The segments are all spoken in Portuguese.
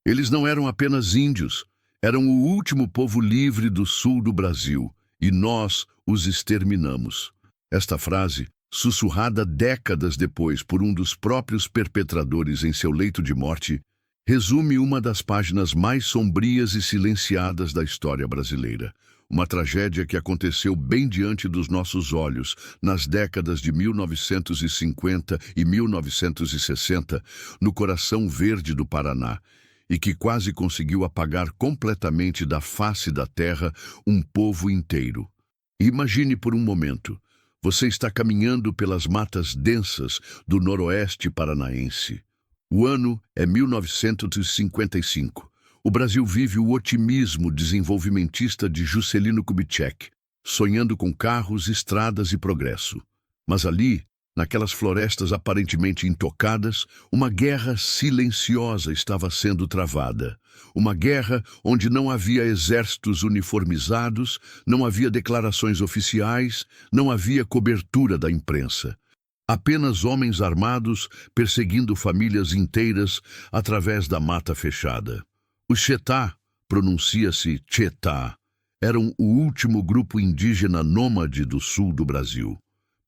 Eles não eram apenas índios, eram o último povo livre do sul do Brasil, e nós os exterminamos. Esta frase, sussurrada décadas depois por um dos próprios perpetradores em seu leito de morte, resume uma das páginas mais sombrias e silenciadas da história brasileira. Uma tragédia que aconteceu bem diante dos nossos olhos, nas décadas de 1950 e 1960, no coração verde do Paraná, e que quase conseguiu apagar completamente da face da terra um povo inteiro. Imagine por um momento, você está caminhando pelas matas densas do noroeste paranaense. O ano é 1955. O Brasil vive o otimismo desenvolvimentista de Juscelino Kubitschek, sonhando com carros, estradas e progresso. Mas ali, naquelas florestas aparentemente intocadas, uma guerra silenciosa estava sendo travada. Uma guerra onde não havia exércitos uniformizados, não havia declarações oficiais, não havia cobertura da imprensa. Apenas homens armados perseguindo famílias inteiras através da mata fechada. Os Chetá, pronuncia-se Chetá, eram o último grupo indígena nômade do sul do Brasil.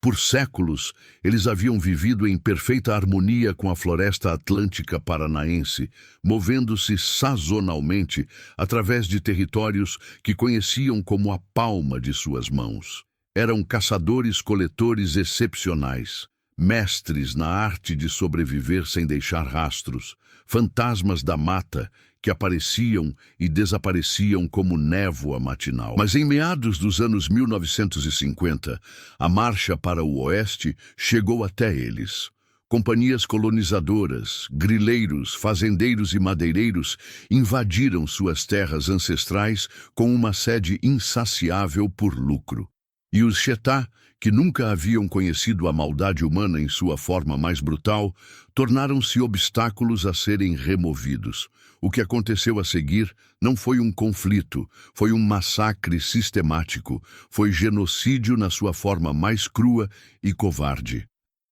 Por séculos, eles haviam vivido em perfeita harmonia com a floresta atlântica paranaense, movendo-se sazonalmente através de territórios que conheciam como a palma de suas mãos. Eram caçadores-coletores excepcionais, mestres na arte de sobreviver sem deixar rastros, fantasmas da mata que apareciam e desapareciam como névoa matinal. Mas em meados dos anos 1950, a marcha para o oeste chegou até eles. Companhias colonizadoras, grileiros, fazendeiros e madeireiros invadiram suas terras ancestrais com uma sede insaciável por lucro. E os Chetá, que nunca haviam conhecido a maldade humana em sua forma mais brutal, tornaram-se obstáculos a serem removidos. O que aconteceu a seguir não foi um conflito, foi um massacre sistemático, foi genocídio na sua forma mais crua e covarde.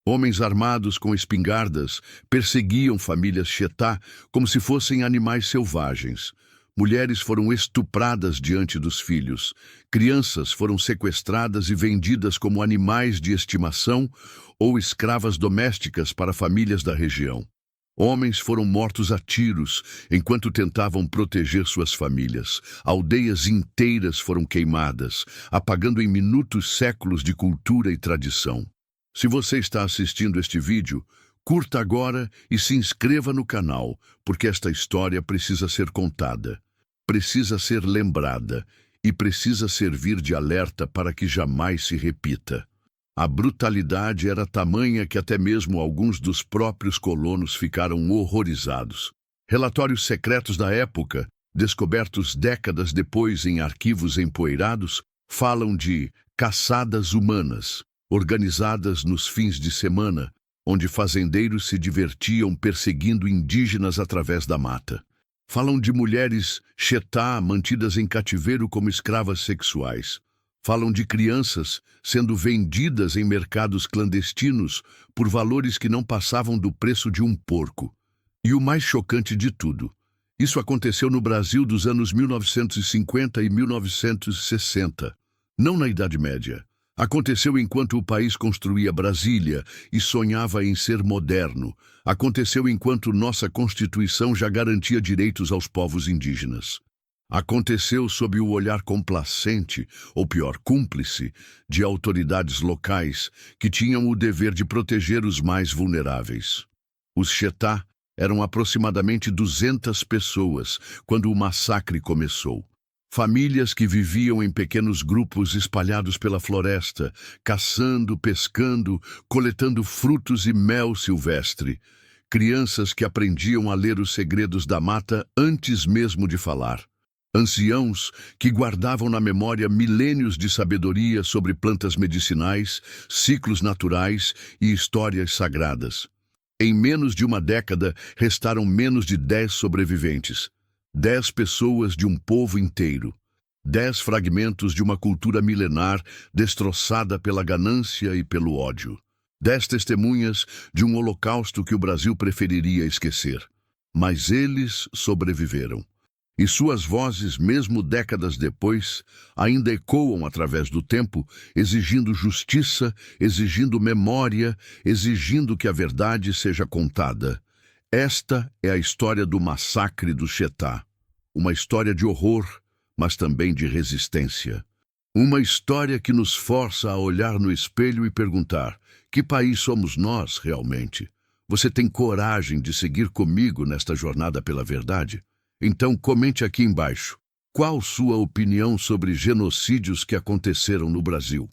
Homens armados com espingardas perseguiam famílias Chetá como se fossem animais selvagens. Mulheres foram estupradas diante dos filhos. Crianças foram sequestradas e vendidas como animais de estimação ou escravas domésticas para famílias da região. Homens foram mortos a tiros enquanto tentavam proteger suas famílias. Aldeias inteiras foram queimadas, apagando em minutos séculos de cultura e tradição. Se você está assistindo este vídeo, curta agora e se inscreva no canal, porque esta história precisa ser contada. Precisa ser lembrada e precisa servir de alerta para que jamais se repita. A brutalidade era tamanha que até mesmo alguns dos próprios colonos ficaram horrorizados. Relatórios secretos da época, descobertos décadas depois em arquivos empoeirados, falam de caçadas humanas, organizadas nos fins de semana, onde fazendeiros se divertiam perseguindo indígenas através da mata. Falam de mulheres Chetá mantidas em cativeiro como escravas sexuais. Falam de crianças sendo vendidas em mercados clandestinos por valores que não passavam do preço de um porco. E o mais chocante de tudo, isso aconteceu no Brasil dos anos 1950 e 1960, não na Idade Média. Aconteceu enquanto o país construía Brasília e sonhava em ser moderno. Aconteceu enquanto nossa Constituição já garantia direitos aos povos indígenas. Aconteceu sob o olhar complacente, ou pior, cúmplice, de autoridades locais que tinham o dever de proteger os mais vulneráveis. Os Chetá eram aproximadamente 200 pessoas quando o massacre começou. Famílias que viviam em pequenos grupos espalhados pela floresta, caçando, pescando, coletando frutos e mel silvestre. Crianças que aprendiam a ler os segredos da mata antes mesmo de falar. Anciãos que guardavam na memória milênios de sabedoria sobre plantas medicinais, ciclos naturais e histórias sagradas. Em menos de uma década, restaram menos de 10 sobreviventes. 10 pessoas de um povo inteiro. 10 fragmentos de uma cultura milenar destroçada pela ganância e pelo ódio. 10 testemunhas de um holocausto que o Brasil preferiria esquecer. mas eles sobreviveram. E suas vozes, mesmo décadas depois, ainda ecoam através do tempo, exigindo justiça, exigindo memória, exigindo que a verdade seja contada. Esta é a história do massacre do Chetá. Uma história de horror, mas também de resistência. Uma história que nos força a olhar no espelho e perguntar: que país somos nós, realmente? Você tem coragem de seguir comigo nesta jornada pela verdade? Então comente aqui embaixo. Qual sua opinião sobre genocídios que aconteceram no Brasil?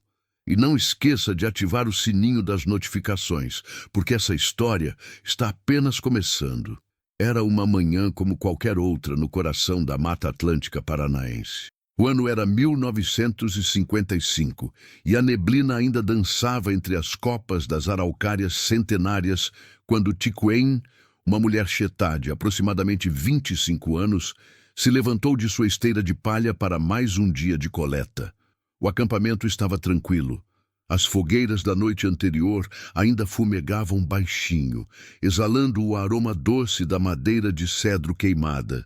E não esqueça de ativar o sininho das notificações, porque essa história está apenas começando. Era uma manhã como qualquer outra no coração da Mata Atlântica Paranaense. O ano era 1955 e a neblina ainda dançava entre as copas das araucárias centenárias quando Tiquém, uma mulher Chetá de aproximadamente 25 anos, se levantou de sua esteira de palha para mais um dia de coleta. O acampamento estava tranquilo. As fogueiras da noite anterior ainda fumegavam baixinho, exalando o aroma doce da madeira de cedro queimada.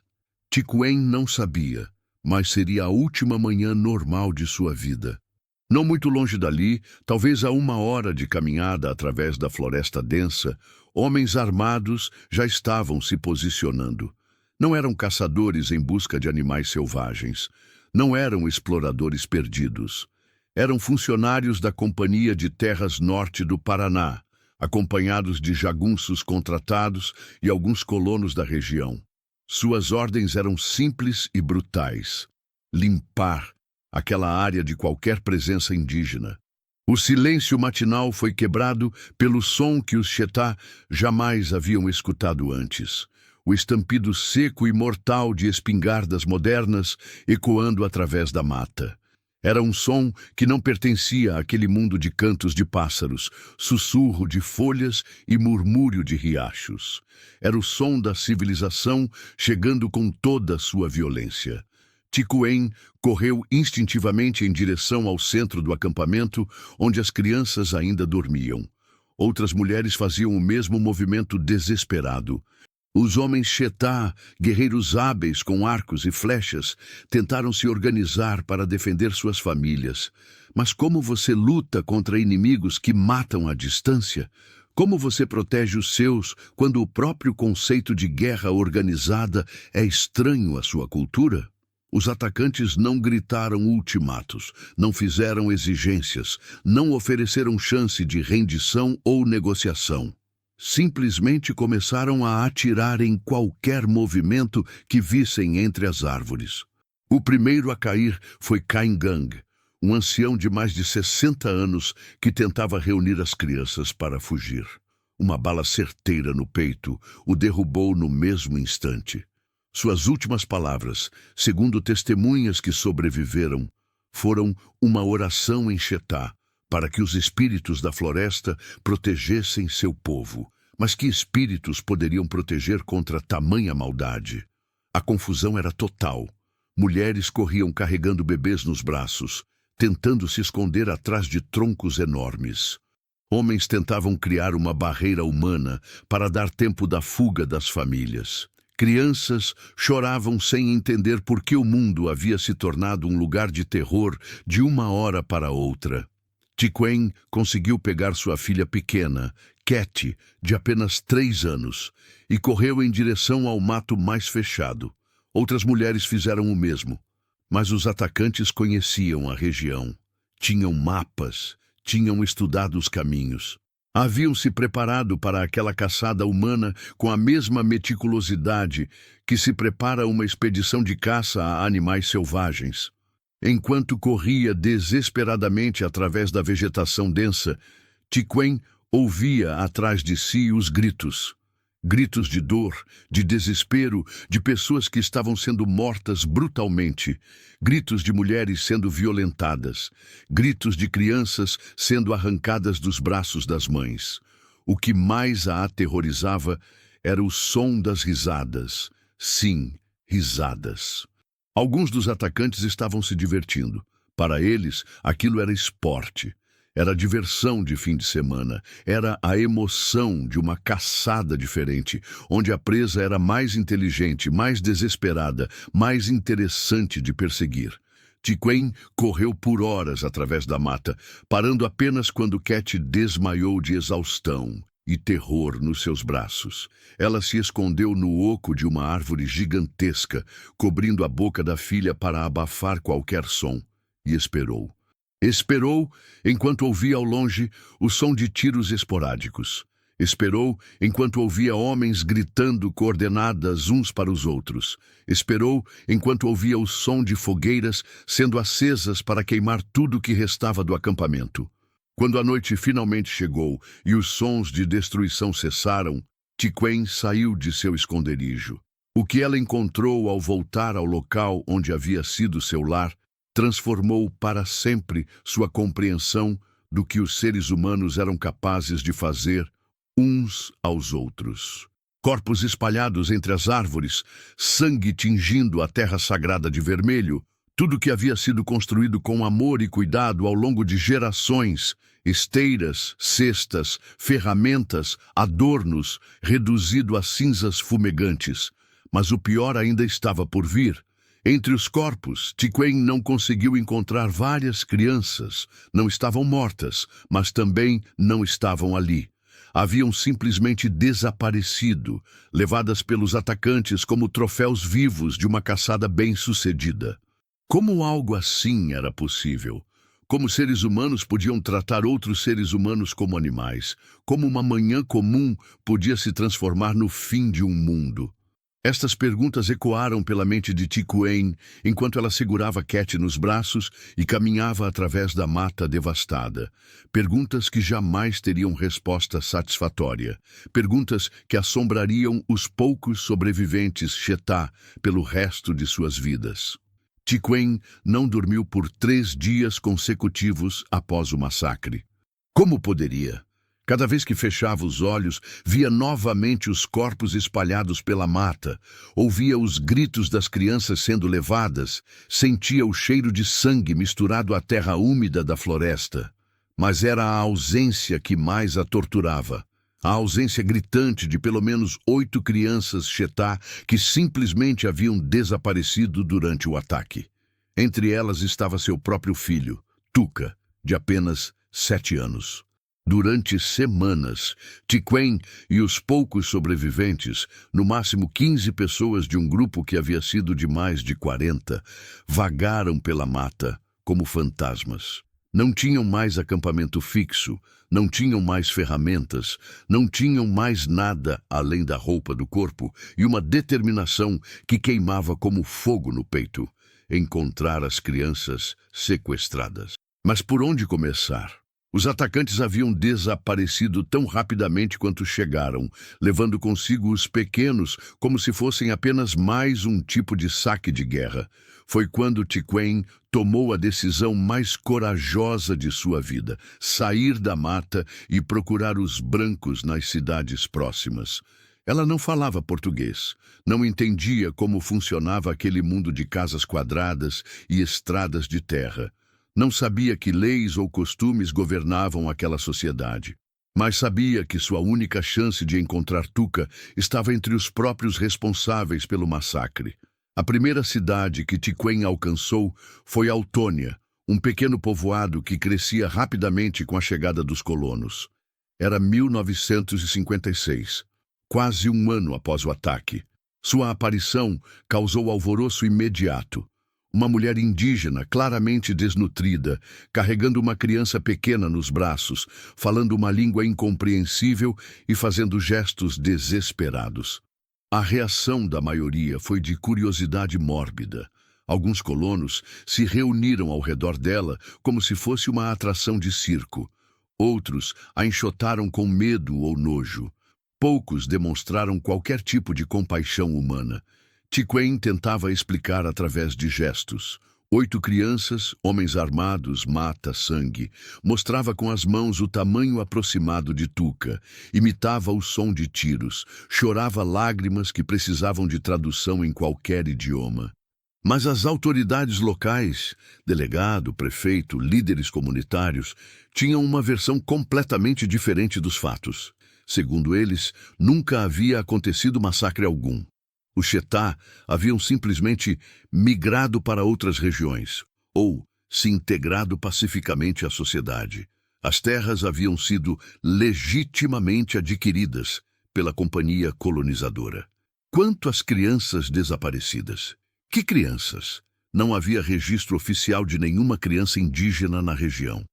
Tiquém não sabia, mas seria a última manhã normal de sua vida. Não muito longe dali, talvez a 1 hora de caminhada através da floresta densa, homens armados já estavam se posicionando. Não eram caçadores em busca de animais selvagens. Não eram exploradores perdidos. Eram funcionários da Companhia de Terras Norte do Paraná, acompanhados de jagunços contratados e alguns colonos da região. Suas ordens eram simples e brutais: limpar aquela área de qualquer presença indígena. O silêncio matinal foi quebrado pelo som que os Chetá jamais haviam escutado antes. O estampido seco e mortal de espingardas modernas ecoando através da mata. Era um som que não pertencia àquele mundo de cantos de pássaros, sussurro de folhas e murmúrio de riachos. Era o som da civilização chegando com toda a sua violência. Tiquém correu instintivamente em direção ao centro do acampamento, onde as crianças ainda dormiam. Outras mulheres faziam o mesmo movimento desesperado. Os homens Chetá, guerreiros hábeis com arcos e flechas, tentaram se organizar para defender suas famílias. Mas como você luta contra inimigos que matam à distância? Como você protege os seus quando o próprio conceito de guerra organizada é estranho à sua cultura? Os atacantes não gritaram ultimatos, não fizeram exigências, não ofereceram chance de rendição ou negociação. Simplesmente começaram a atirar em qualquer movimento que vissem entre as árvores. O primeiro a cair foi Caingang, um ancião de mais de 60 anos que tentava reunir as crianças para fugir. Uma bala certeira no peito o derrubou no mesmo instante. Suas últimas palavras, segundo testemunhas que sobreviveram, foram uma oração em Chetá, para que os espíritos da floresta protegessem seu povo. Mas que espíritos poderiam proteger contra tamanha maldade? A confusão era total. Mulheres corriam carregando bebês nos braços, tentando se esconder atrás de troncos enormes. Homens tentavam criar uma barreira humana para dar tempo da fuga das famílias. Crianças choravam sem entender por que o mundo havia se tornado um lugar de terror de 1 hora para outra. Tiquém conseguiu pegar sua filha pequena, Cat, de apenas 3 anos, e correu em direção ao mato mais fechado. Outras mulheres fizeram o mesmo, mas os atacantes conheciam a região. Tinham mapas, tinham estudado os caminhos. Haviam se preparado para aquela caçada humana com a mesma meticulosidade que se prepara uma expedição de caça a animais selvagens. Enquanto corria desesperadamente através da vegetação densa, Tiquém ouvia atrás de si os gritos. Gritos de dor, de desespero, de pessoas que estavam sendo mortas brutalmente. Gritos de mulheres sendo violentadas. Gritos de crianças sendo arrancadas dos braços das mães. O que mais a aterrorizava era o som das risadas. Sim, risadas. Alguns dos atacantes estavam se divertindo. Para eles, aquilo era esporte. Era a diversão de fim de semana, era a emoção de uma caçada diferente, onde a presa era mais inteligente, mais desesperada, mais interessante de perseguir. Tiquen correu por horas através da mata, parando apenas quando Cat desmaiou de exaustão e terror nos seus braços. Ela se escondeu no oco de uma árvore gigantesca, cobrindo a boca da filha para abafar qualquer som, e esperou. Esperou enquanto ouvia ao longe o som de tiros esporádicos. Esperou enquanto ouvia homens gritando coordenadas uns para os outros. Esperou enquanto ouvia o som de fogueiras sendo acesas para queimar tudo o que restava do acampamento. Quando a noite finalmente chegou e os sons de destruição cessaram, Tiquen saiu de seu esconderijo. O que ela encontrou ao voltar ao local onde havia sido seu lar transformou para sempre sua compreensão do que os seres humanos eram capazes de fazer uns aos outros. Corpos espalhados entre as árvores, sangue tingindo a terra sagrada de vermelho, tudo que havia sido construído com amor e cuidado ao longo de gerações, esteiras, cestas, ferramentas, adornos, reduzido a cinzas fumegantes. Mas o pior ainda estava por vir. Entre os corpos, Tiquen não conseguiu encontrar várias crianças. Não estavam mortas, mas também não estavam ali. Haviam simplesmente desaparecido, levadas pelos atacantes como troféus vivos de uma caçada bem-sucedida. Como algo assim era possível? Como seres humanos podiam tratar outros seres humanos como animais? Como uma manhã comum podia se transformar no fim de um mundo? Estas perguntas ecoaram pela mente de Tiquen enquanto ela segurava Cat nos braços e caminhava através da mata devastada. Perguntas que jamais teriam resposta satisfatória. Perguntas que assombrariam os poucos sobreviventes Chetá pelo resto de suas vidas. Tiquen não dormiu por 3 dias consecutivos após o massacre. Como poderia? Cada vez que fechava os olhos, via novamente os corpos espalhados pela mata, ouvia os gritos das crianças sendo levadas, sentia o cheiro de sangue misturado à terra úmida da floresta. Mas era a ausência que mais a torturava. A ausência gritante de pelo menos 8 crianças Chetá que simplesmente haviam desaparecido durante o ataque. Entre elas estava seu próprio filho, Tuca, de apenas 7 anos. Durante semanas, Tiquen e os poucos sobreviventes, no máximo 15 pessoas de um grupo que havia sido de mais de 40, vagaram pela mata como fantasmas. Não tinham mais acampamento fixo, não tinham mais ferramentas, não tinham mais nada além da roupa do corpo e uma determinação que queimava como fogo no peito: encontrar as crianças sequestradas. Mas por onde começar? Os atacantes haviam desaparecido tão rapidamente quanto chegaram, levando consigo os pequenos como se fossem apenas mais um tipo de saque de guerra. Foi quando Tiquen tomou a decisão mais corajosa de sua vida: sair da mata e procurar os brancos nas cidades próximas. Ela não falava português, não entendia como funcionava aquele mundo de casas quadradas e estradas de terra. Não sabia que leis ou costumes governavam aquela sociedade, mas sabia que sua única chance de encontrar Tuca estava entre os próprios responsáveis pelo massacre. A primeira cidade que Tiquen alcançou foi Autônia, um pequeno povoado que crescia rapidamente com a chegada dos colonos. Era 1956, quase um ano após o ataque. Sua aparição causou alvoroço imediato. Uma mulher indígena, claramente desnutrida, carregando uma criança pequena nos braços, falando uma língua incompreensível e fazendo gestos desesperados. A reação da maioria foi de curiosidade mórbida. Alguns colonos se reuniram ao redor dela como se fosse uma atração de circo. Outros a enxotaram com medo ou nojo. Poucos demonstraram qualquer tipo de compaixão humana. Tiquen tentava explicar através de gestos. 8 crianças, homens armados, mata, sangue. Mostrava com as mãos o tamanho aproximado de Tuca. Imitava o som de tiros. Chorava lágrimas que precisavam de tradução em qualquer idioma. Mas as autoridades locais, delegado, prefeito, líderes comunitários, tinham uma versão completamente diferente dos fatos. Segundo eles, nunca havia acontecido massacre algum. Os Chetá haviam simplesmente migrado para outras regiões, ou se integrado pacificamente à sociedade. As terras haviam sido legitimamente adquiridas pela companhia colonizadora. Quanto às crianças desaparecidas? Que crianças? Não havia registro oficial de nenhuma criança indígena na região.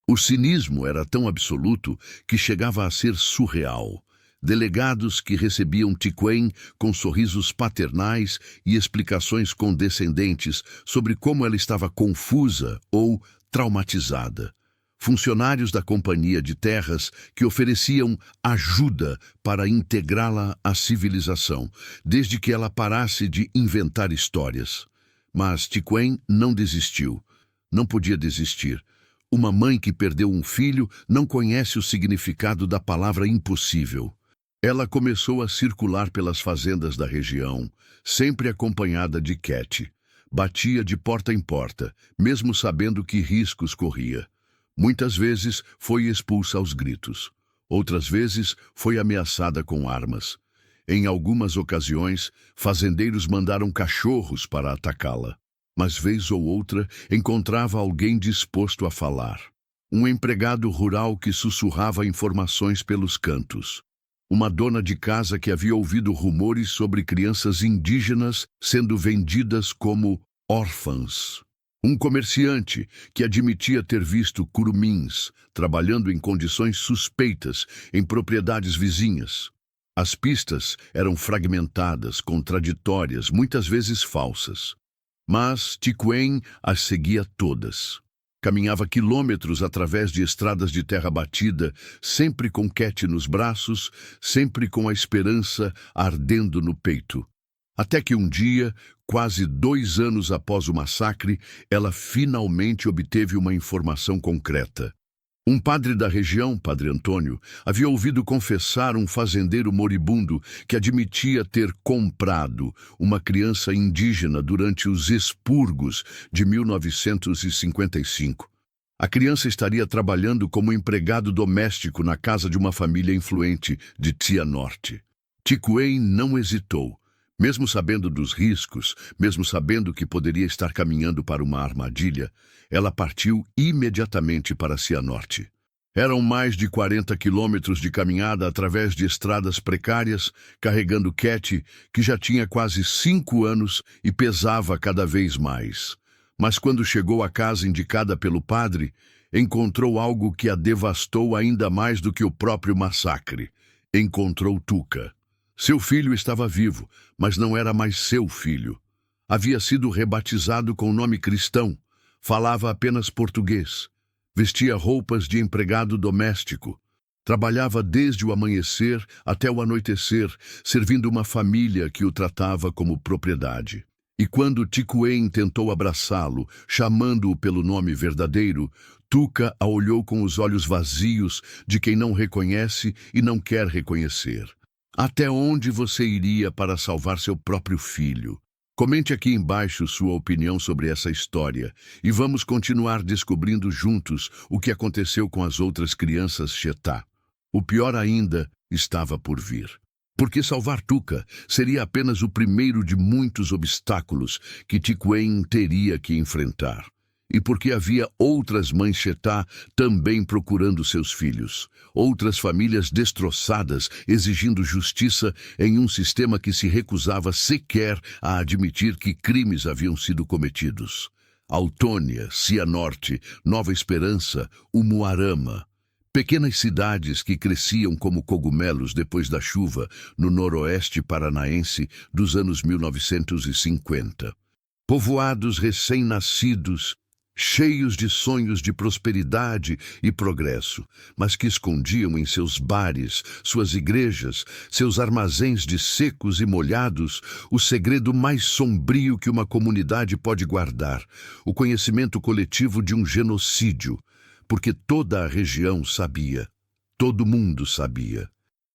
O cinismo era tão absoluto que chegava a ser surreal. Delegados que recebiam Tiquém com sorrisos paternais e explicações condescendentes sobre como ela estava confusa ou traumatizada. Funcionários da companhia de terras que ofereciam ajuda para integrá-la à civilização, desde que ela parasse de inventar histórias. Mas Tiquém não desistiu. Não podia desistir. Uma mãe que perdeu um filho não conhece o significado da palavra impossível. Ela começou a circular pelas fazendas da região, sempre acompanhada de Cat. Batia de porta em porta, mesmo sabendo que riscos corria. Muitas vezes foi expulsa aos gritos. Outras vezes foi ameaçada com armas. Em algumas ocasiões, fazendeiros mandaram cachorros para atacá-la. Mas vez ou outra encontrava alguém disposto a falar. Um empregado rural que sussurrava informações pelos cantos. Uma dona de casa que havia ouvido rumores sobre crianças indígenas sendo vendidas como órfãs. Um comerciante que admitia ter visto curumins trabalhando em condições suspeitas em propriedades vizinhas. As pistas eram fragmentadas, contraditórias, muitas vezes falsas. Mas Tiquém as seguia todas. Caminhava quilômetros através de estradas de terra batida, sempre com Cat nos braços, sempre com a esperança ardendo no peito. Até que um dia, quase 2 anos após o massacre, ela finalmente obteve uma informação concreta. Um padre da região, Padre Antônio, havia ouvido confessar um fazendeiro moribundo que admitia ter comprado uma criança indígena durante os expurgos de 1955. A criança estaria trabalhando como empregado doméstico na casa de uma família influente de Cianorte. Tiquém não hesitou. Mesmo sabendo dos riscos, mesmo sabendo que poderia estar caminhando para uma armadilha, ela partiu imediatamente para Cianorte. Eram mais de 40 quilômetros de caminhada através de estradas precárias, carregando Cat, que já tinha quase 5 anos e pesava cada vez mais. Mas quando chegou à casa indicada pelo padre, encontrou algo que a devastou ainda mais do que o próprio massacre. Encontrou Tuca. Seu filho estava vivo, mas não era mais seu filho. Havia sido rebatizado com nome cristão, falava apenas português, vestia roupas de empregado doméstico, trabalhava desde o amanhecer até o anoitecer, servindo uma família que o tratava como propriedade. E quando Tiquém tentou abraçá-lo, chamando-o pelo nome verdadeiro, Tuca a olhou com os olhos vazios de quem não reconhece e não quer reconhecer. Até onde você iria para salvar seu próprio filho? Comente aqui embaixo sua opinião sobre essa história e vamos continuar descobrindo juntos o que aconteceu com as outras crianças Chetá. O pior ainda estava por vir. Porque salvar Tuca seria apenas o primeiro de muitos obstáculos que Tiquém teria que enfrentar. E porque havia outras mães Chetá também procurando seus filhos. Outras famílias destroçadas exigindo justiça em um sistema que se recusava sequer a admitir que crimes haviam sido cometidos. Autônia, Cianorte, Nova Esperança, Umuarama. Pequenas cidades que cresciam como cogumelos depois da chuva no noroeste paranaense dos anos 1950. Povoados recém-nascidos, cheios de sonhos de prosperidade e progresso, mas que escondiam em seus bares, suas igrejas, seus armazéns de secos e molhados, o segredo mais sombrio que uma comunidade pode guardar, o conhecimento coletivo de um genocídio, porque toda a região sabia, todo mundo sabia.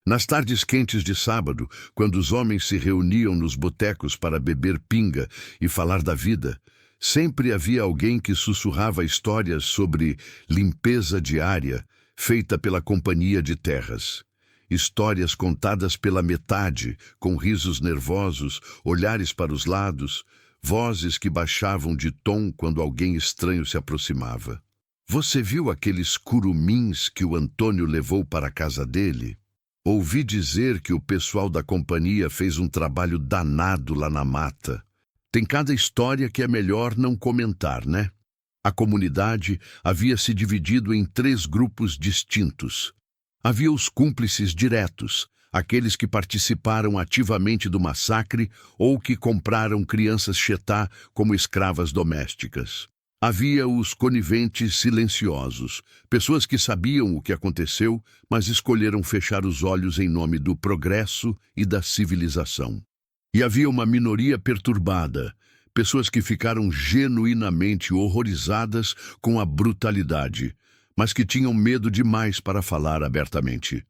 Nas tardes quentes de sábado, quando os homens se reuniam nos botecos para beber pinga e falar da vida, sempre havia alguém que sussurrava histórias sobre limpeza diária feita pela Companhia de Terras. Histórias contadas pela metade, com risos nervosos, olhares para os lados, vozes que baixavam de tom quando alguém estranho se aproximava. Você viu aqueles curumins que o Antônio levou para a casa dele? Ouvi dizer que o pessoal da companhia fez um trabalho danado lá na mata. Tem cada história que é melhor não comentar, né? A comunidade havia se dividido em 3 grupos distintos. Havia os cúmplices diretos, aqueles que participaram ativamente do massacre ou que compraram crianças Chetá como escravas domésticas. Havia os coniventes silenciosos, pessoas que sabiam o que aconteceu, mas escolheram fechar os olhos em nome do progresso e da civilização. E havia uma minoria perturbada, pessoas que ficaram genuinamente horrorizadas com a brutalidade, mas que tinham medo demais para falar abertamente.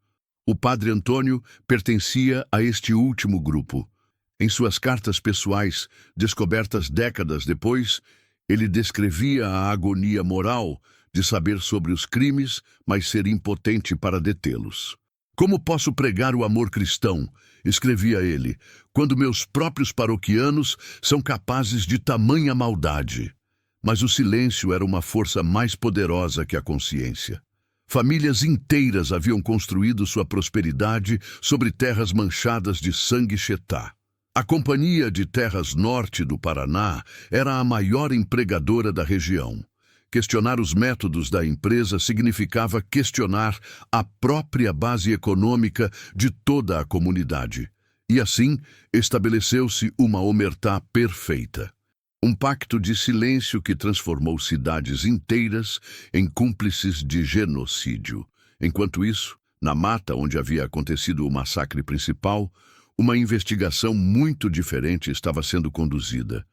O padre Antônio pertencia a este último grupo. Em suas cartas pessoais, descobertas décadas depois, ele descrevia a agonia moral de saber sobre os crimes, mas ser impotente para detê-los. Como posso pregar o amor cristão, escrevia ele, quando meus próprios paroquianos são capazes de tamanha maldade? Mas o silêncio era uma força mais poderosa que a consciência. Famílias inteiras haviam construído sua prosperidade sobre terras manchadas de sangue Chetá. A Companhia de Terras Norte do Paraná era a maior empregadora da região. Questionar os métodos da empresa significava questionar a própria base econômica de toda a comunidade. E assim, estabeleceu-se uma omertá perfeita. Um pacto de silêncio que transformou cidades inteiras em cúmplices de genocídio. Enquanto isso, na mata onde havia acontecido o massacre principal, uma investigação muito diferente estava sendo conduzida.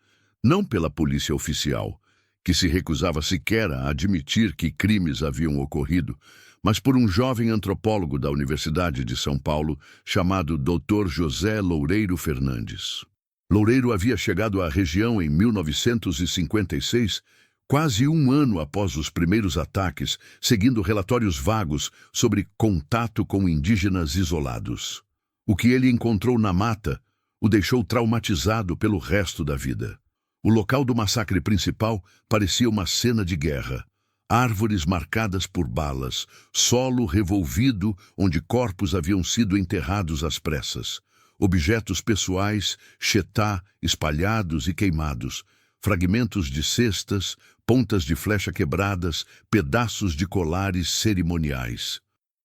Não pela polícia oficial, que se recusava sequer a admitir que crimes haviam ocorrido, mas por um jovem antropólogo da Universidade de São Paulo chamado Dr. José Loureiro Fernandes. Loureiro havia chegado à região em 1956, quase um ano após os primeiros ataques, seguindo relatórios vagos sobre contato com indígenas isolados. O que ele encontrou na mata o deixou traumatizado pelo resto da vida. O local do massacre principal parecia uma cena de guerra. Árvores marcadas por balas, solo revolvido onde corpos haviam sido enterrados às pressas, objetos pessoais, Chetá, espalhados e queimados, fragmentos de cestas, pontas de flecha quebradas, pedaços de colares cerimoniais.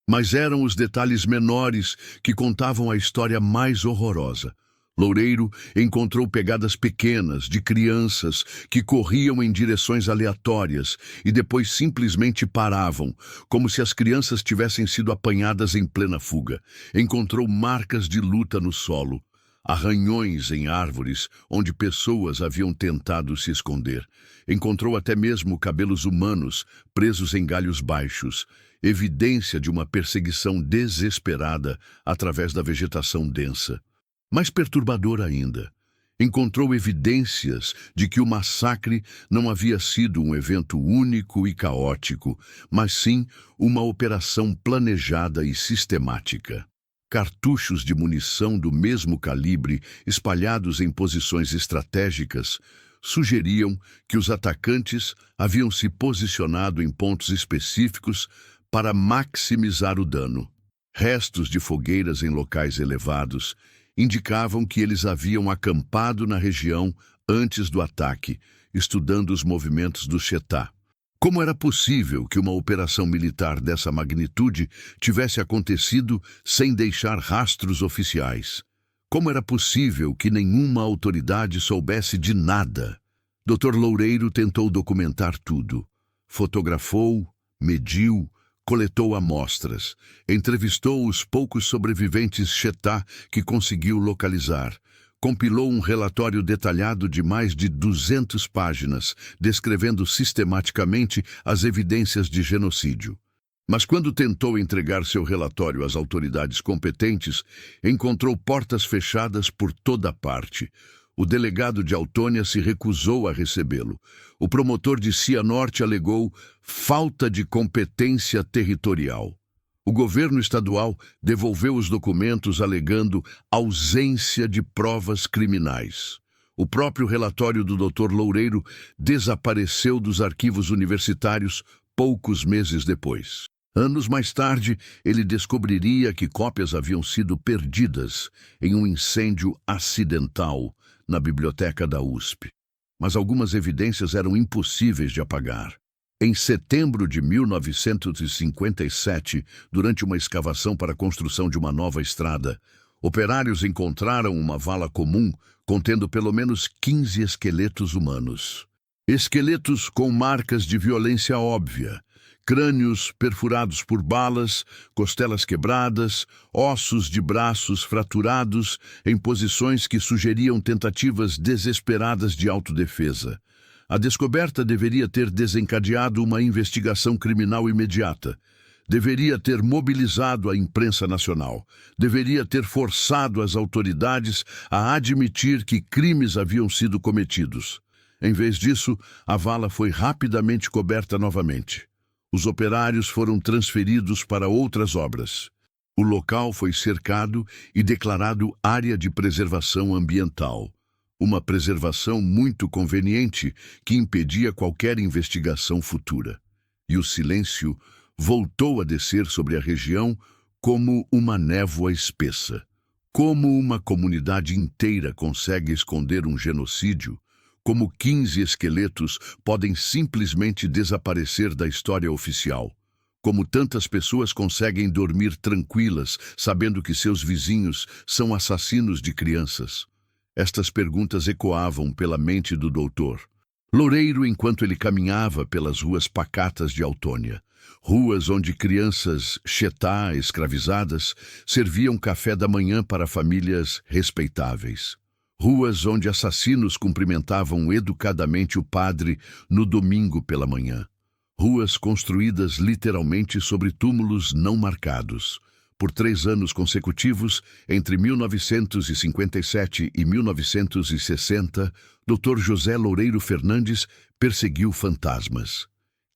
Mas eram os detalhes menores que contavam a história mais horrorosa. Loureiro encontrou pegadas pequenas de crianças que corriam em direções aleatórias e depois simplesmente paravam, como se as crianças tivessem sido apanhadas em plena fuga. Encontrou marcas de luta no solo, arranhões em árvores onde pessoas haviam tentado se esconder. Encontrou até mesmo cabelos humanos presos em galhos baixos, evidência de uma perseguição desesperada através da vegetação densa. Mais perturbador ainda, encontrou evidências de que o massacre não havia sido um evento único e caótico, mas sim uma operação planejada e sistemática. Cartuchos de munição do mesmo calibre, espalhados em posições estratégicas, sugeriam que os atacantes haviam se posicionado em pontos específicos para maximizar o dano. Restos de fogueiras em locais elevados indicavam que eles haviam acampado na região antes do ataque, estudando os movimentos do Chetá. Como era possível que uma operação militar dessa magnitude tivesse acontecido sem deixar rastros oficiais? Como era possível que nenhuma autoridade soubesse de nada? Dr. Loureiro tentou documentar tudo. Fotografou, mediu, coletou amostras, entrevistou os poucos sobreviventes Chetá que conseguiu localizar, compilou um relatório detalhado de mais de 200 páginas, descrevendo sistematicamente as evidências de genocídio. Mas quando tentou entregar seu relatório às autoridades competentes, encontrou portas fechadas por toda parte. O delegado de Autônia se recusou a recebê-lo. O promotor de Cianorte alegou falta de competência territorial. O governo estadual devolveu os documentos alegando ausência de provas criminais. O próprio relatório do Dr. Loureiro desapareceu dos arquivos universitários poucos meses depois. Anos mais tarde, ele descobriria que cópias haviam sido perdidas em um incêndio acidental na biblioteca da USP. Mas algumas evidências eram impossíveis de apagar. Em setembro de 1957, durante uma escavação para a construção de uma nova estrada, operários encontraram uma vala comum contendo pelo menos 15 esqueletos humanos. Esqueletos com marcas de violência óbvia, crânios perfurados por balas, costelas quebradas, ossos de braços fraturados em posições que sugeriam tentativas desesperadas de autodefesa. A descoberta deveria ter desencadeado uma investigação criminal imediata. Deveria ter mobilizado a imprensa nacional. Deveria ter forçado as autoridades a admitir que crimes haviam sido cometidos. Em vez disso, a vala foi rapidamente coberta novamente. Os operários foram transferidos para outras obras. O local foi cercado e declarado área de preservação ambiental. Uma preservação muito conveniente que impedia qualquer investigação futura. E o silêncio voltou a descer sobre a região como uma névoa espessa. Como uma comunidade inteira consegue esconder um genocídio? Como 15 esqueletos podem simplesmente desaparecer da história oficial? Como tantas pessoas conseguem dormir tranquilas, sabendo que seus vizinhos são assassinos de crianças? Estas perguntas ecoavam pela mente do doutor Loureiro enquanto ele caminhava pelas ruas pacatas de Autônia. Ruas onde crianças chetá escravizadas serviam café da manhã para famílias respeitáveis. Ruas onde assassinos cumprimentavam educadamente o padre no domingo pela manhã. Ruas construídas literalmente sobre túmulos não marcados. Por 3 anos consecutivos, entre 1957 e 1960, Dr. José Loureiro Fernandes perseguiu fantasmas.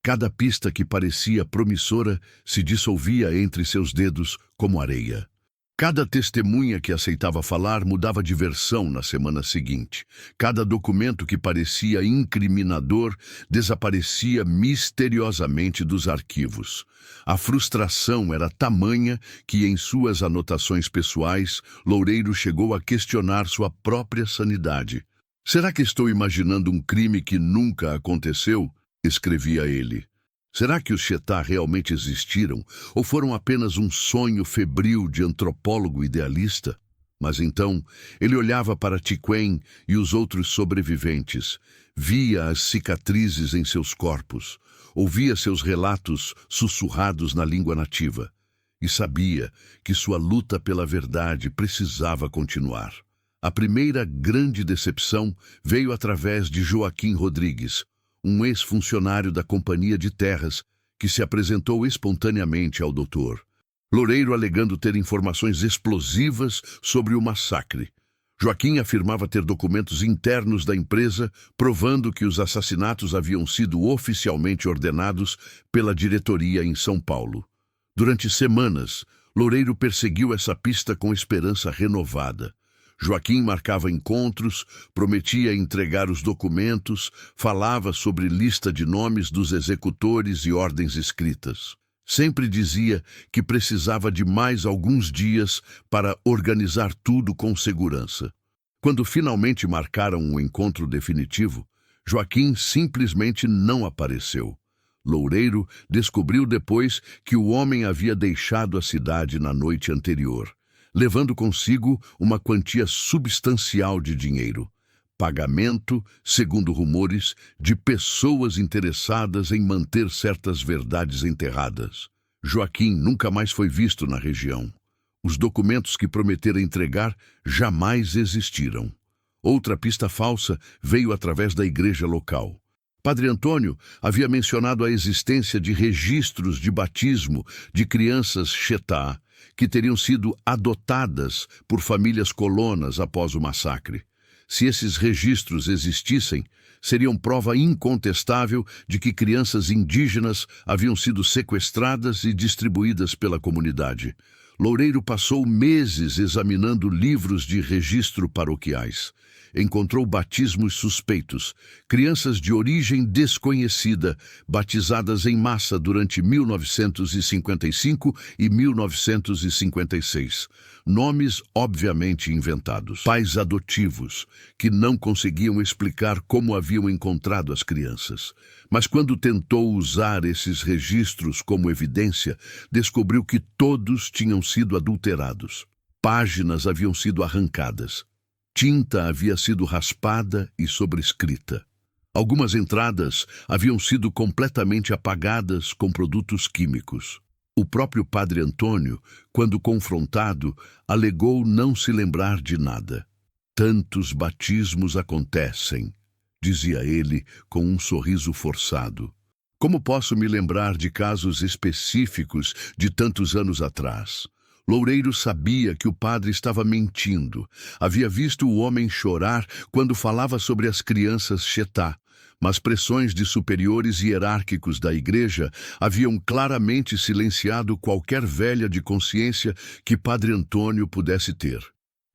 Cada pista que parecia promissora se dissolvia entre seus dedos como areia. Cada testemunha que aceitava falar mudava de versão na semana seguinte. Cada documento que parecia incriminador desaparecia misteriosamente dos arquivos. A frustração era tamanha que, em suas anotações pessoais, Loureiro chegou a questionar sua própria sanidade. "Será que estou imaginando um crime que nunca aconteceu?" escrevia ele. Será que os chetá realmente existiram ou foram apenas um sonho febril de antropólogo idealista? Mas então, ele olhava para Tiquém e os outros sobreviventes, via as cicatrizes em seus corpos, ouvia seus relatos sussurrados na língua nativa e sabia que sua luta pela verdade precisava continuar. A primeira grande decepção veio através de Joaquim Rodrigues, um ex-funcionário da Companhia de Terras, que se apresentou espontaneamente ao doutor Loureiro alegando ter informações explosivas sobre o massacre. Joaquim afirmava ter documentos internos da empresa provando que os assassinatos haviam sido oficialmente ordenados pela diretoria em São Paulo. Durante semanas, Loureiro perseguiu essa pista com esperança renovada. Joaquim marcava encontros, prometia entregar os documentos, falava sobre lista de nomes dos executores e ordens escritas. Sempre dizia que precisava de mais alguns dias para organizar tudo com segurança. Quando finalmente marcaram um encontro definitivo, Joaquim simplesmente não apareceu. Loureiro descobriu depois que o homem havia deixado a cidade na noite anterior, levando consigo uma quantia substancial de dinheiro. Pagamento, segundo rumores, de pessoas interessadas em manter certas verdades enterradas. Joaquim nunca mais foi visto na região. Os documentos que prometera entregar jamais existiram. Outra pista falsa veio através da igreja local. Padre Antônio havia mencionado a existência de registros de batismo de crianças Chetá, que teriam sido adotadas por famílias colonas após o massacre. Se esses registros existissem, seriam prova incontestável de que crianças indígenas haviam sido sequestradas e distribuídas pela comunidade. Loureiro passou meses examinando livros de registro paroquiais. Encontrou batismos suspeitos, crianças de origem desconhecida, batizadas em massa durante 1955 e 1956. Nomes obviamente inventados. Pais adotivos, que não conseguiam explicar como haviam encontrado as crianças. Mas quando tentou usar esses registros como evidência, descobriu que todos tinham sido adulterados. Páginas haviam sido arrancadas. Tinta havia sido raspada e sobrescrita. Algumas entradas haviam sido completamente apagadas com produtos químicos. O próprio Padre Antônio, quando confrontado, alegou não se lembrar de nada. Tantos batismos acontecem, dizia ele com um sorriso forçado. Como posso me lembrar de casos específicos de tantos anos atrás? Loureiro sabia que o padre estava mentindo. Havia visto o homem chorar quando falava sobre as crianças Chetá, mas pressões de superiores hierárquicos da igreja haviam claramente silenciado qualquer velha de consciência que Padre Antônio pudesse ter.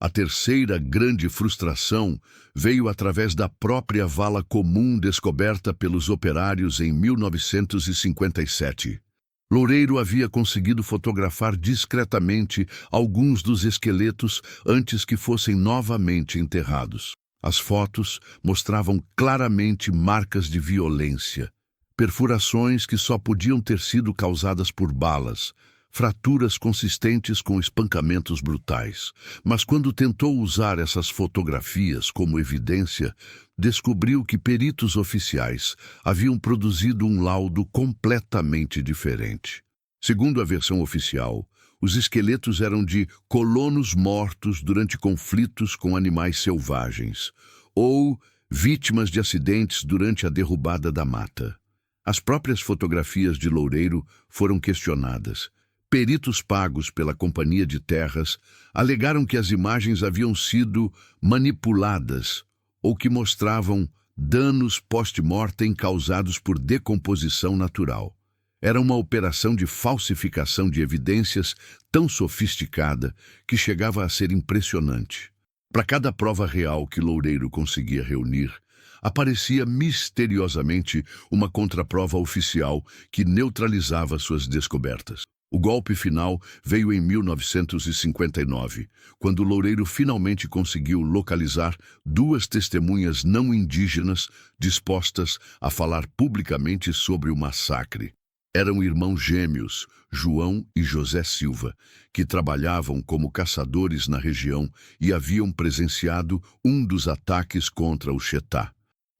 A terceira grande frustração veio através da própria vala comum descoberta pelos operários em 1957. Loureiro havia conseguido fotografar discretamente alguns dos esqueletos antes que fossem novamente enterrados. As fotos mostravam claramente marcas de violência, perfurações que só podiam ter sido causadas por balas, fraturas consistentes com espancamentos brutais. Mas quando tentou usar essas fotografias como evidência, descobriu que peritos oficiais haviam produzido um laudo completamente diferente. Segundo a versão oficial, os esqueletos eram de colonos mortos durante conflitos com animais selvagens ou vítimas de acidentes durante a derrubada da mata. As próprias fotografias de Loureiro foram questionadas. Peritos pagos pela Companhia de Terras alegaram que as imagens haviam sido manipuladas ou que mostravam danos post-mortem causados por decomposição natural. Era uma operação de falsificação de evidências tão sofisticada que chegava a ser impressionante. Para cada prova real que Loureiro conseguia reunir, aparecia misteriosamente uma contraprova oficial que neutralizava suas descobertas. O golpe final veio em 1959, quando Loureiro finalmente conseguiu localizar duas testemunhas não indígenas dispostas a falar publicamente sobre o massacre. Eram irmãos gêmeos, João e José Silva, que trabalhavam como caçadores na região e haviam presenciado um dos ataques contra o Chetá.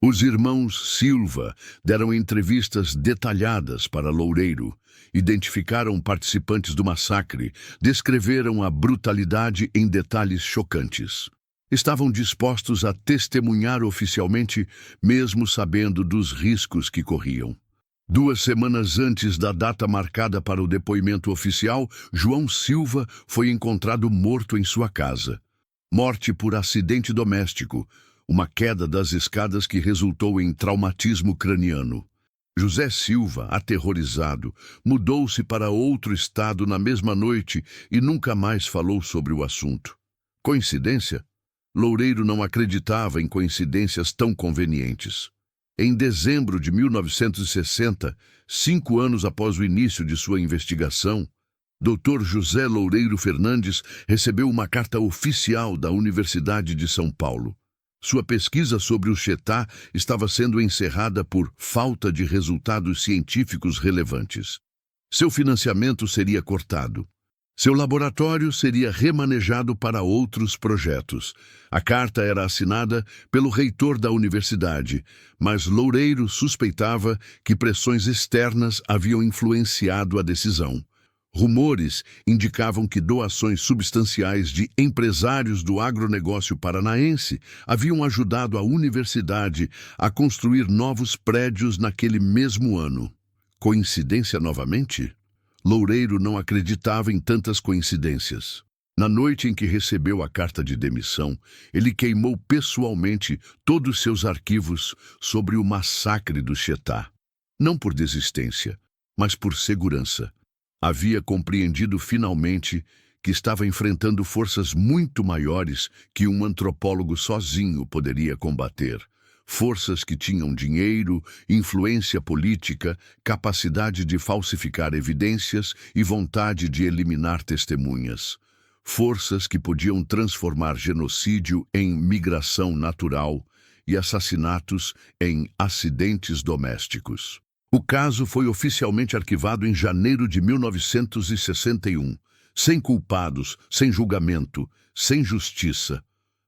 Os irmãos Silva deram entrevistas detalhadas para Loureiro, identificaram participantes do massacre, descreveram a brutalidade em detalhes chocantes. Estavam dispostos a testemunhar oficialmente, mesmo sabendo dos riscos que corriam. 2 semanas antes da data marcada para o depoimento oficial, João Silva foi encontrado morto em sua casa. Morte por acidente doméstico, uma queda das escadas que resultou em traumatismo craniano. José Silva, aterrorizado, mudou-se para outro estado na mesma noite e nunca mais falou sobre o assunto. Coincidência? Loureiro não acreditava em coincidências tão convenientes. Em dezembro de 1960, 5 anos após o início de sua investigação, Dr. José Loureiro Fernandes recebeu uma carta oficial da Universidade de São Paulo. Sua pesquisa sobre o Chetá estava sendo encerrada por falta de resultados científicos relevantes. Seu financiamento seria cortado. Seu laboratório seria remanejado para outros projetos. A carta era assinada pelo reitor da universidade, mas Loureiro suspeitava que pressões externas haviam influenciado a decisão. Rumores indicavam que doações substanciais de empresários do agronegócio paranaense haviam ajudado a universidade a construir novos prédios naquele mesmo ano. Coincidência novamente? Loureiro não acreditava em tantas coincidências. Na noite em que recebeu a carta de demissão, ele queimou pessoalmente todos seus arquivos sobre o massacre do Chetá. Não por desistência, mas por segurança. Havia compreendido finalmente que estava enfrentando forças muito maiores que um antropólogo sozinho poderia combater. Forças que tinham dinheiro, influência política, capacidade de falsificar evidências e vontade de eliminar testemunhas. Forças que podiam transformar genocídio em migração natural e assassinatos em acidentes domésticos. O caso foi oficialmente arquivado em janeiro de 1961, sem culpados, sem julgamento, sem justiça.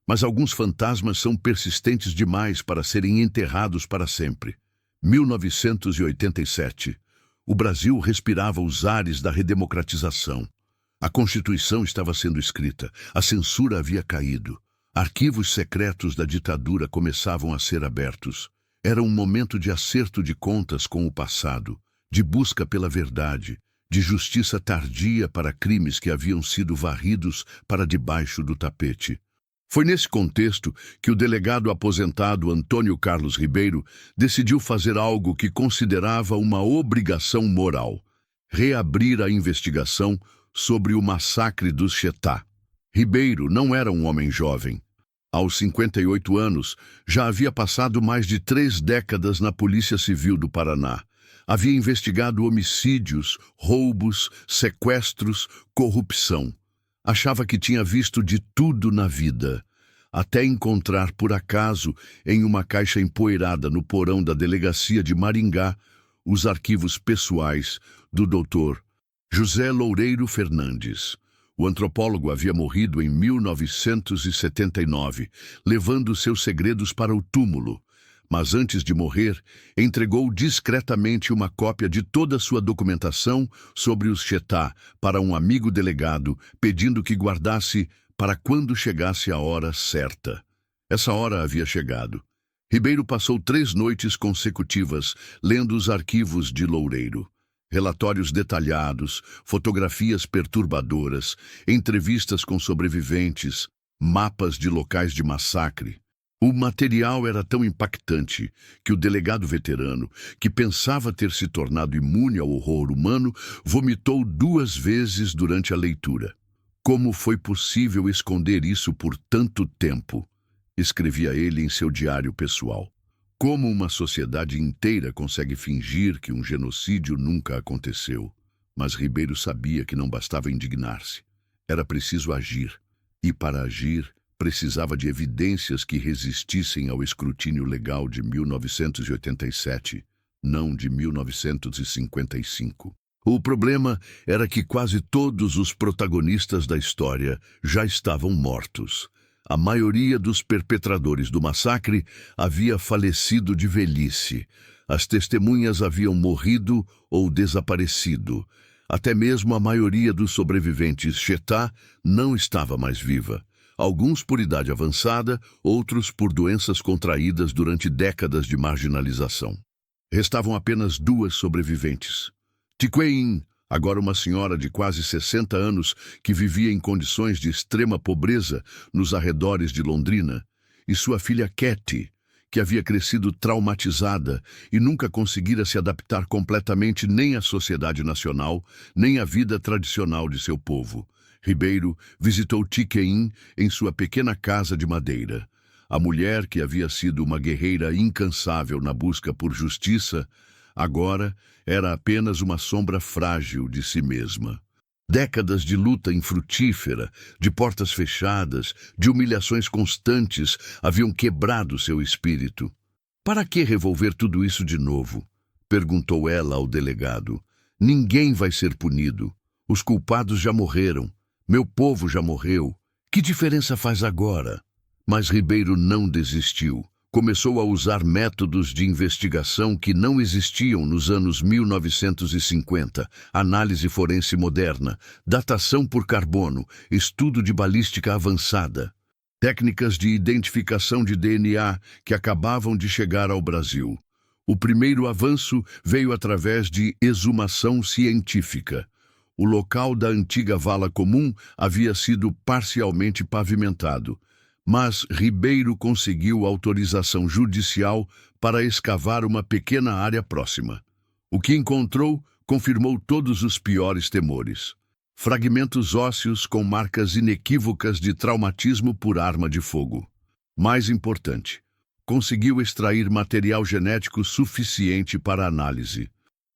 Mas alguns fantasmas são persistentes demais para serem enterrados para sempre. 1987. O Brasil respirava os ares da redemocratização. A Constituição estava sendo escrita, a censura havia caído. Arquivos secretos da ditadura começavam a ser abertos. Era um momento de acerto de contas com o passado, de busca pela verdade, de justiça tardia para crimes que haviam sido varridos para debaixo do tapete. Foi nesse contexto que o delegado aposentado Antônio Carlos Ribeiro decidiu fazer algo que considerava uma obrigação moral: reabrir a investigação sobre o massacre dos Chetá. Ribeiro não era um homem jovem. Aos 58 anos, já havia passado mais de 3 décadas na Polícia Civil do Paraná. Havia investigado homicídios, roubos, sequestros, corrupção. Achava que tinha visto de tudo na vida, até encontrar por acaso, em uma caixa empoeirada no porão da delegacia de Maringá, os arquivos pessoais do Dr. José Loureiro Fernandes. O antropólogo havia morrido em 1979, levando seus segredos para o túmulo. Mas antes de morrer, entregou discretamente uma cópia de toda a sua documentação sobre os Chetá para um amigo delegado, pedindo que guardasse para quando chegasse a hora certa. Essa hora havia chegado. Ribeiro passou 3 noites consecutivas lendo os arquivos de Loureiro. Relatórios detalhados, fotografias perturbadoras, entrevistas com sobreviventes, mapas de locais de massacre. O material era tão impactante que o delegado veterano, que pensava ter se tornado imune ao horror humano, vomitou 2 vezes durante a leitura. Como foi possível esconder isso por tanto tempo? Escrevia ele em seu diário pessoal. Como uma sociedade inteira consegue fingir que um genocídio nunca aconteceu? Mas Ribeiro sabia que não bastava indignar-se. Era preciso agir. E para agir, precisava de evidências que resistissem ao escrutínio legal de 1987, não de 1955. O problema era que quase todos os protagonistas da história já estavam mortos. A maioria dos perpetradores do massacre havia falecido de velhice. As testemunhas haviam morrido ou desaparecido. Até mesmo a maioria dos sobreviventes Chetá não estava mais viva. Alguns por idade avançada, outros por doenças contraídas durante décadas de marginalização. Restavam apenas 2 sobreviventes. Tiquein, agora uma senhora de quase 60 anos que vivia em condições de extrema pobreza nos arredores de Londrina, e sua filha Katy, que havia crescido traumatizada e nunca conseguira se adaptar completamente nem à sociedade nacional, nem à vida tradicional de seu povo. Ribeiro visitou Tiquein em sua pequena casa de madeira. A mulher, que havia sido uma guerreira incansável na busca por justiça, agora era apenas uma sombra frágil de si mesma. Décadas de luta infrutífera, de portas fechadas, de humilhações constantes haviam quebrado seu espírito. "Para que revolver tudo isso de novo?" perguntou ela ao delegado. "Ninguém vai ser punido. Os culpados já morreram. Meu povo já morreu. Que diferença faz agora?" Mas Ribeiro não desistiu. começou a usar métodos de investigação que não existiam nos anos 1950, análise forense moderna, datação por carbono, estudo de balística avançada, técnicas de identificação de DNA que acabavam de chegar ao Brasil. O primeiro avanço veio através de exumação científica. O local da antiga vala comum havia sido parcialmente pavimentado, mas Ribeiro conseguiu autorização judicial para escavar uma pequena área próxima. O que encontrou confirmou todos os piores temores. Fragmentos ósseos com marcas inequívocas de traumatismo por arma de fogo. Mais importante, conseguiu extrair material genético suficiente para análise.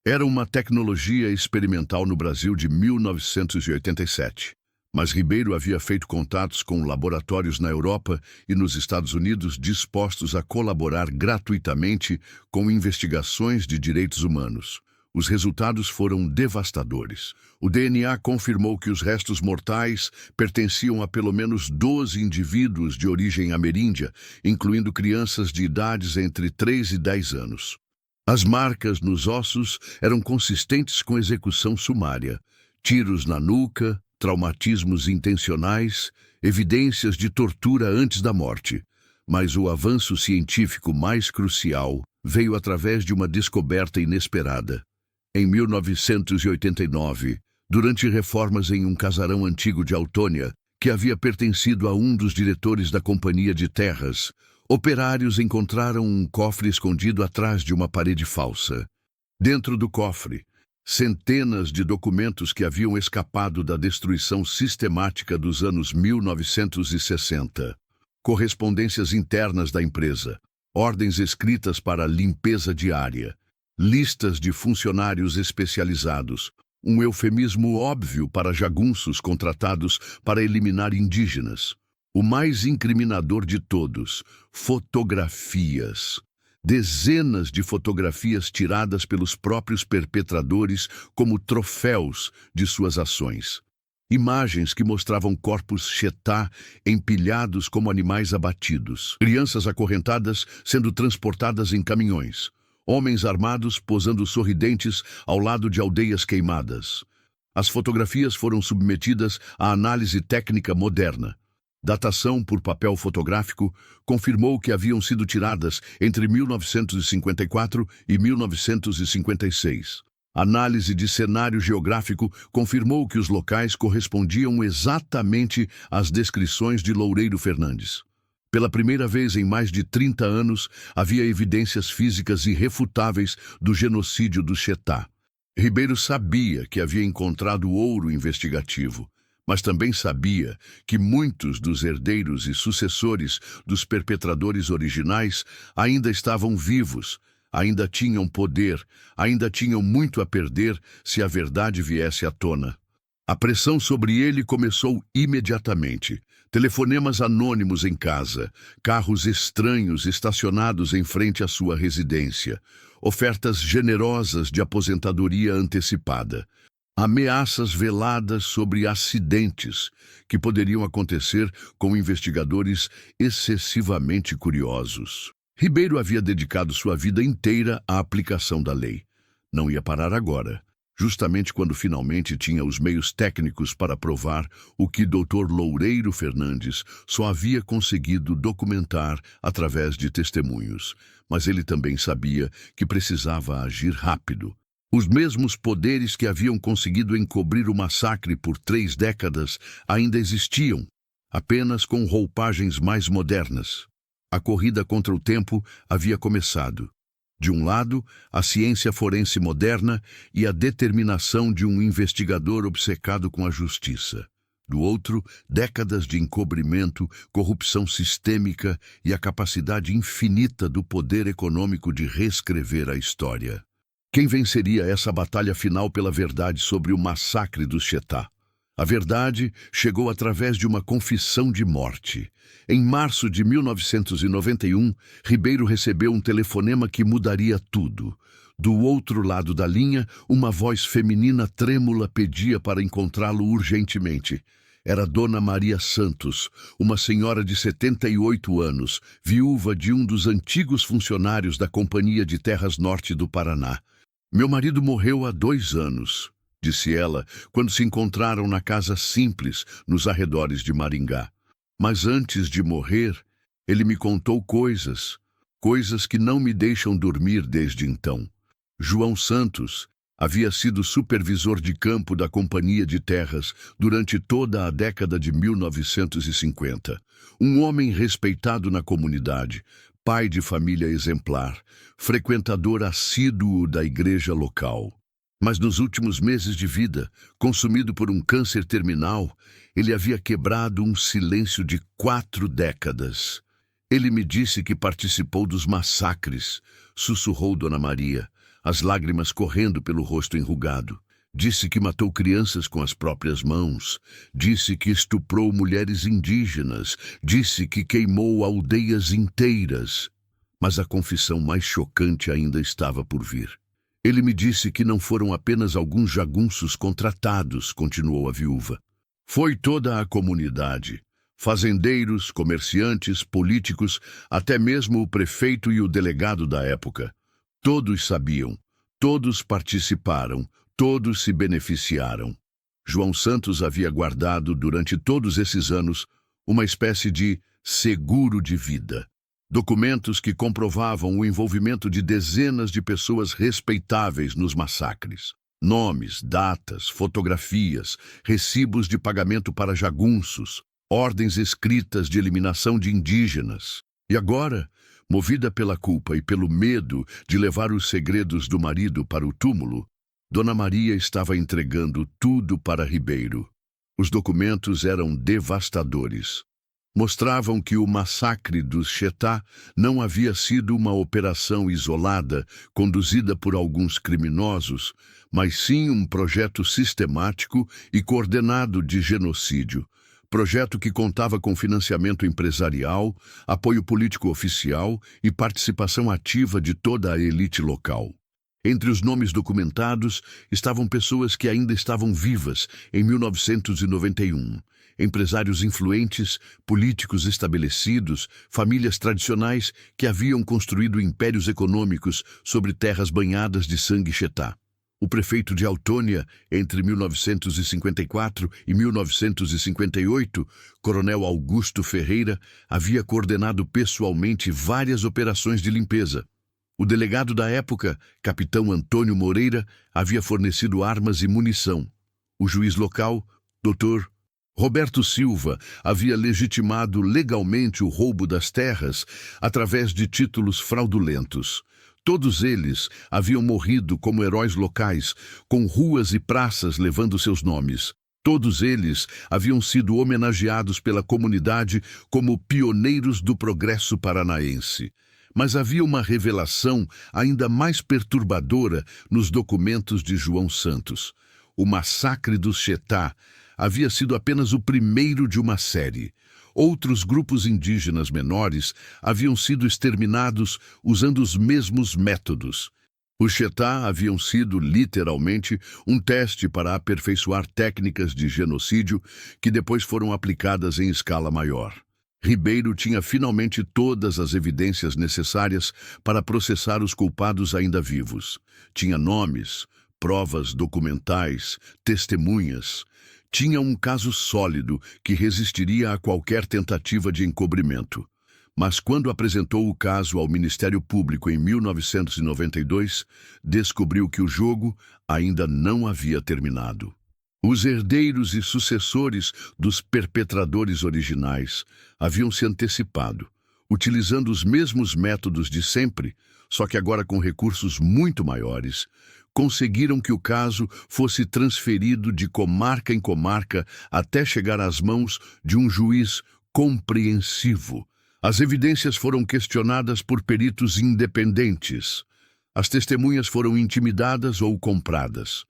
Era uma tecnologia experimental no Brasil de 1987. Mas Ribeiro havia feito contatos com laboratórios na Europa e nos Estados Unidos dispostos a colaborar gratuitamente com investigações de direitos humanos. Os resultados foram devastadores. O DNA confirmou que os restos mortais pertenciam a pelo menos 12 indivíduos de origem ameríndia, incluindo crianças de idades entre 3 e 10 anos. As marcas nos ossos eram consistentes com execução sumária, tiros na nuca, traumatismos intencionais, evidências de tortura antes da morte. Mas o avanço científico mais crucial veio através de uma descoberta inesperada. Em 1989, durante reformas em um casarão antigo de Autônia, que havia pertencido a um dos diretores da Companhia de Terras, operários encontraram um cofre escondido atrás de uma parede falsa. Dentro do cofre, centenas de documentos que haviam escapado da destruição sistemática dos anos 1960. Correspondências internas da empresa, ordens escritas para limpeza diária, listas de funcionários especializados, um eufemismo óbvio para jagunços contratados para eliminar indígenas. O mais incriminador de todos, fotografias. Dezenas de fotografias tiradas pelos próprios perpetradores como troféus de suas ações. Imagens que mostravam corpos Chetá empilhados como animais abatidos. Crianças acorrentadas sendo transportadas em caminhões. Homens armados posando sorridentes ao lado de aldeias queimadas. As fotografias foram submetidas à análise técnica moderna. Datação por papel fotográfico confirmou que haviam sido tiradas entre 1954 e 1956. Análise de cenário geográfico confirmou que os locais correspondiam exatamente às descrições de Loureiro Fernandes. Pela primeira vez em mais de 30 anos, havia evidências físicas irrefutáveis do genocídio do Chetá. Ribeiro sabia que havia encontrado ouro investigativo, mas também sabia que muitos dos herdeiros e sucessores dos perpetradores originais ainda estavam vivos, ainda tinham poder, ainda tinham muito a perder se a verdade viesse à tona. A pressão sobre ele começou imediatamente. Telefonemas anônimos em casa, carros estranhos estacionados em frente à sua residência, ofertas generosas de aposentadoria antecipada, ameaças veladas sobre acidentes que poderiam acontecer com investigadores excessivamente curiosos. Ribeiro havia dedicado sua vida inteira à aplicação da lei. Não ia parar agora. Justamente quando finalmente tinha os meios técnicos para provar o que Dr. Loureiro Fernandes só havia conseguido documentar através de testemunhos. Mas ele também sabia que precisava agir rápido. Os mesmos poderes que haviam conseguido encobrir o massacre por 3 décadas ainda existiam, apenas com roupagens mais modernas. A corrida contra o tempo havia começado. De um lado, a ciência forense moderna e a determinação de um investigador obcecado com a justiça. Do outro, décadas de encobrimento, corrupção sistêmica e a capacidade infinita do poder econômico de reescrever a história. Quem venceria essa batalha final pela verdade sobre o massacre dos Chetá? A verdade chegou através de uma confissão de morte. Em março de 1991, Ribeiro recebeu um telefonema que mudaria tudo. Do outro lado da linha, uma voz feminina trêmula pedia para encontrá-lo urgentemente. era Dona Maria Santos, uma senhora de 78 anos, viúva de um dos antigos funcionários da Companhia de Terras Norte do Paraná. Meu marido morreu há 2 anos, disse ela, quando se encontraram na casa simples, nos arredores de Maringá. Mas antes de morrer, ele me contou coisas que não me deixam dormir desde então. João Santos havia sido supervisor de campo da Companhia de Terras durante toda a década de 1950. Um homem respeitado na comunidade, pai de família exemplar, frequentador assíduo da igreja local. Mas nos últimos meses de vida, consumido por um câncer terminal, ele havia quebrado um silêncio de 4 décadas. Ele me disse que participou dos massacres, sussurrou Dona Maria, as lágrimas correndo pelo rosto enrugado. Disse que matou crianças com as próprias mãos. Disse que estuprou mulheres indígenas. Disse que queimou aldeias inteiras. Mas a confissão mais chocante ainda estava por vir. Ele me disse que não foram apenas alguns jagunços contratados, continuou a viúva. Foi toda a comunidade. Fazendeiros, comerciantes, políticos, até mesmo o prefeito e o delegado da época. Todos sabiam, todos participaram, todos se beneficiaram. João Santos havia guardado, durante todos esses anos, uma espécie de seguro de vida. Documentos que comprovavam o envolvimento de dezenas de pessoas respeitáveis nos massacres. Nomes, datas, fotografias, recibos de pagamento para jagunços, ordens escritas de eliminação de indígenas. E agora, movida pela culpa e pelo medo de levar os segredos do marido para o túmulo, Dona Maria estava entregando tudo para Ribeiro. Os documentos eram devastadores. Mostravam que o massacre dos Chetá não havia sido uma operação isolada, conduzida por alguns criminosos, mas sim um projeto sistemático e coordenado de genocídio. Projeto que contava com financiamento empresarial, apoio político oficial e participação ativa de toda a elite local. Entre os nomes documentados estavam pessoas que ainda estavam vivas em 1991. Empresários influentes, políticos estabelecidos, famílias tradicionais que haviam construído impérios econômicos sobre terras banhadas de sangue Chetá. O prefeito de Autônia, entre 1954 e 1958, Coronel Augusto Ferreira, havia coordenado pessoalmente várias operações de limpeza. O delegado da época, Capitão Antônio Moreira, havia fornecido armas e munição. O juiz local, Dr. Roberto Silva, havia legitimado legalmente o roubo das terras através de títulos fraudulentos. Todos eles haviam morrido como heróis locais, com ruas e praças levando seus nomes. Todos eles haviam sido homenageados pela comunidade como pioneiros do progresso paranaense. Mas havia uma revelação ainda mais perturbadora nos documentos de João Santos. O massacre dos Chetá havia sido apenas o primeiro de uma série. Outros grupos indígenas menores haviam sido exterminados usando os mesmos métodos. Os Chetá haviam sido, literalmente, um teste para aperfeiçoar técnicas de genocídio que depois foram aplicadas em escala maior. Ribeiro tinha finalmente todas as evidências necessárias para processar os culpados ainda vivos. Tinha nomes, provas documentais, testemunhas. Tinha um caso sólido que resistiria a qualquer tentativa de encobrimento. Mas quando apresentou o caso ao Ministério Público em 1992, descobriu que o jogo ainda não havia terminado. Os herdeiros e sucessores dos perpetradores originais haviam se antecipado, utilizando os mesmos métodos de sempre, só que agora com recursos muito maiores, conseguiram que o caso fosse transferido de comarca em comarca até chegar às mãos de um juiz compreensivo. As evidências foram questionadas por peritos independentes. As testemunhas foram intimidadas ou compradas.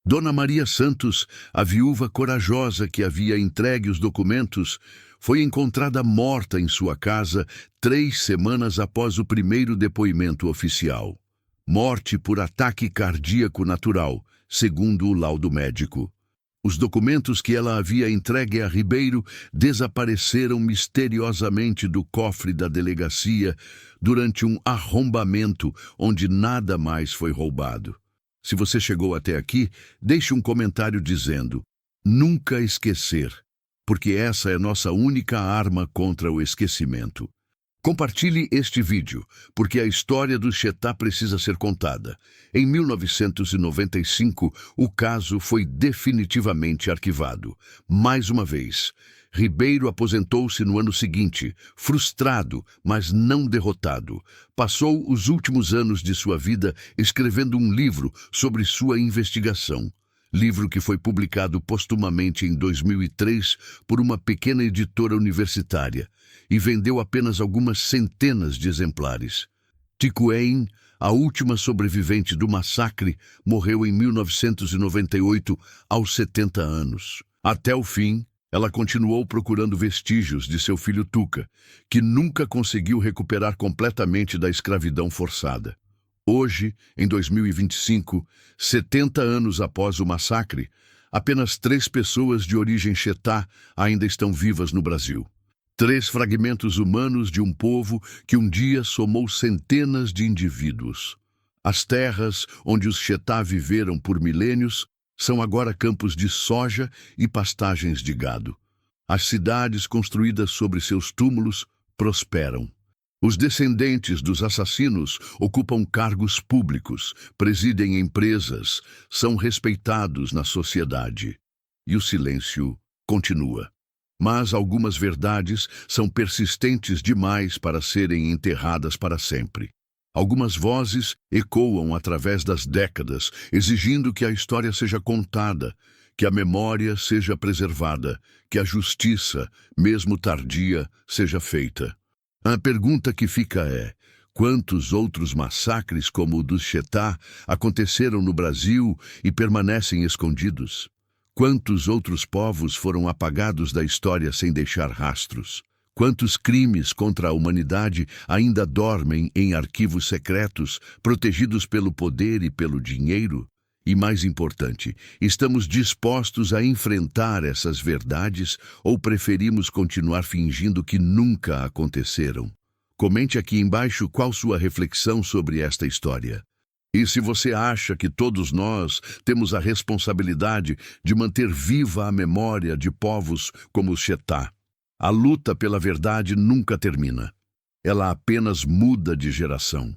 Dona Maria Santos, a viúva corajosa que havia entregue os documentos, foi encontrada morta em sua casa 3 semanas após o primeiro depoimento oficial. Morte por ataque cardíaco natural, segundo o laudo médico. Os documentos que ela havia entregue a Ribeiro desapareceram misteriosamente do cofre da delegacia durante um arrombamento onde nada mais foi roubado. Se você chegou até aqui, deixe um comentário dizendo: nunca esquecer, porque essa é nossa única arma contra o esquecimento. Compartilhe este vídeo, porque a história do Chetá precisa ser contada. Em 1995, o caso foi definitivamente arquivado. Mais uma vez, Ribeiro aposentou-se no ano seguinte, frustrado, mas não derrotado. Passou os últimos anos de sua vida escrevendo um livro sobre sua investigação. Livro que foi publicado postumamente em 2003 por uma pequena editora universitária e vendeu apenas algumas centenas de exemplares. Ticuén, a última sobrevivente do massacre, morreu em 1998, aos 70 anos. Até o fim, ela continuou procurando vestígios de seu filho Tuca, que nunca conseguiu recuperar completamente da escravidão forçada. Hoje, em 2025, 70 anos após o massacre, apenas 3 pessoas de origem Chetá ainda estão vivas no Brasil. 3 fragmentos humanos de um povo que um dia somou centenas de indivíduos. As terras onde os Chetá viveram por milênios são agora campos de soja e pastagens de gado. As cidades construídas sobre seus túmulos prosperam. Os descendentes dos assassinos ocupam cargos públicos, presidem empresas, são respeitados na sociedade. E o silêncio continua. Mas algumas verdades são persistentes demais para serem enterradas para sempre. Algumas vozes ecoam através das décadas, exigindo que a história seja contada, que a memória seja preservada, que a justiça, mesmo tardia, seja feita. A pergunta que fica é: quantos outros massacres como o dos Chetá aconteceram no Brasil e permanecem escondidos? Quantos outros povos foram apagados da história sem deixar rastros? Quantos crimes contra a humanidade ainda dormem em arquivos secretos, protegidos pelo poder e pelo dinheiro? E mais importante, estamos dispostos a enfrentar essas verdades ou preferimos continuar fingindo que nunca aconteceram? Comente aqui embaixo qual sua reflexão sobre esta história. E se você acha que todos nós temos a responsabilidade de manter viva a memória de povos como os Chetá. A luta pela verdade nunca termina. Ela apenas muda de geração.